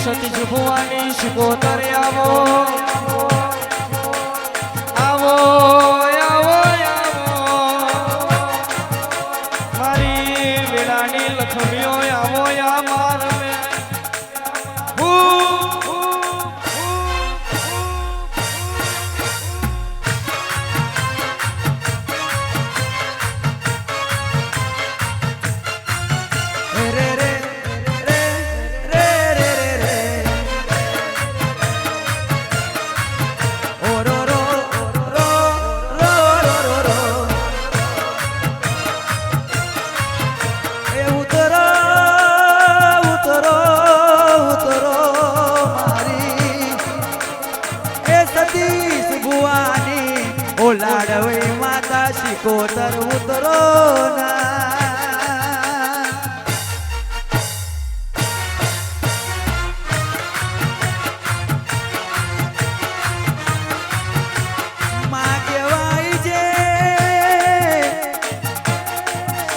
સતીશ ભુવાની શિકોતર આવો આવો આવો આવો મારી વેળાની લક્ષ્મીઓ આવો આ માર લાડવે માતા શિકોતર ઉતરો માં કહેવાય છે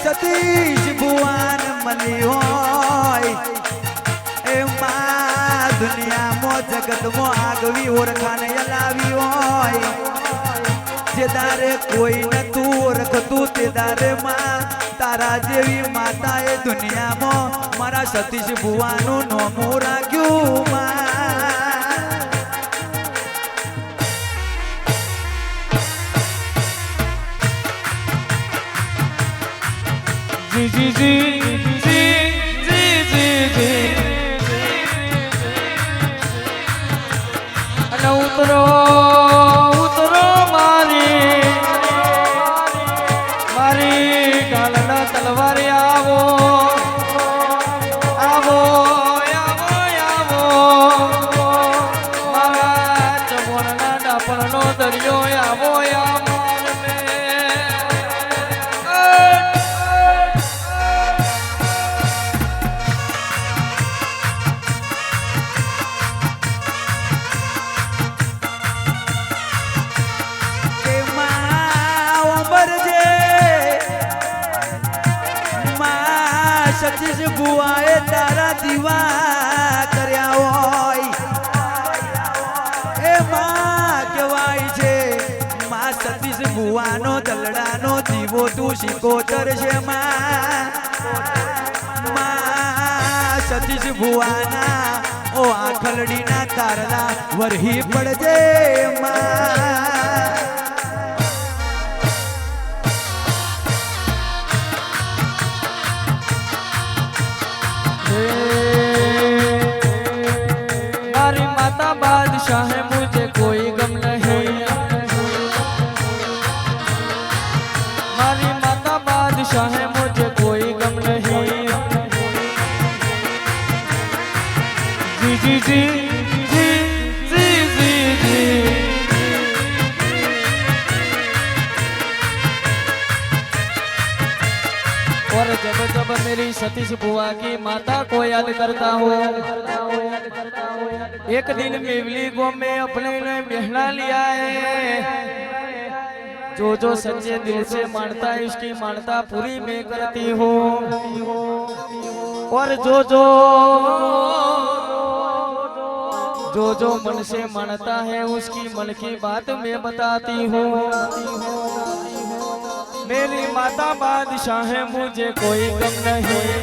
સતીશ ભુવાન મળી હોય એ માં દુનિયામાં જગતમાં આગવી ઓળખાણ લાવી હોય દારે કોઈ નતું ઓળખતું તે દારે માં તારા જેવી માતા એ દુનિયામાં મારા સતીશ ભુવાનું નોમું રાખ્યું જી જી જી જી જી જી જી અને ઉતરો તલવારે આવો આવો આવો આવો મારા ચમોરના ડાપણનો દરિયો આવો સતીશ ભુવાએ તારા દીવા કર્યા હોય એ માં કહેવાય છે માં સતીશ ભુવાનો દલડાનો દીવો તું શિકોતર છે માં સતીશ ભુવાના ઓ આખલડીના તારલા વરહી પડજે માં बादशाह है मुझे कोई गम नहीं हमारी माता बादशाह है मुझे कोई गम नहीं जी जी जी जी जी जी जी और जब जब मेरी सतीश बुआ की माता को याद करता हूँ एक दिन मेवली गांव में अपने ने बहना लिया है जो सच्चे दिल से मानता है उसकी मानता पूरी मैं करती हूँ और जो मन से मानता है उसकी मन की बात मैं बताती हूँ मेरी माता बादशाह है मुझे कोई गम नहीं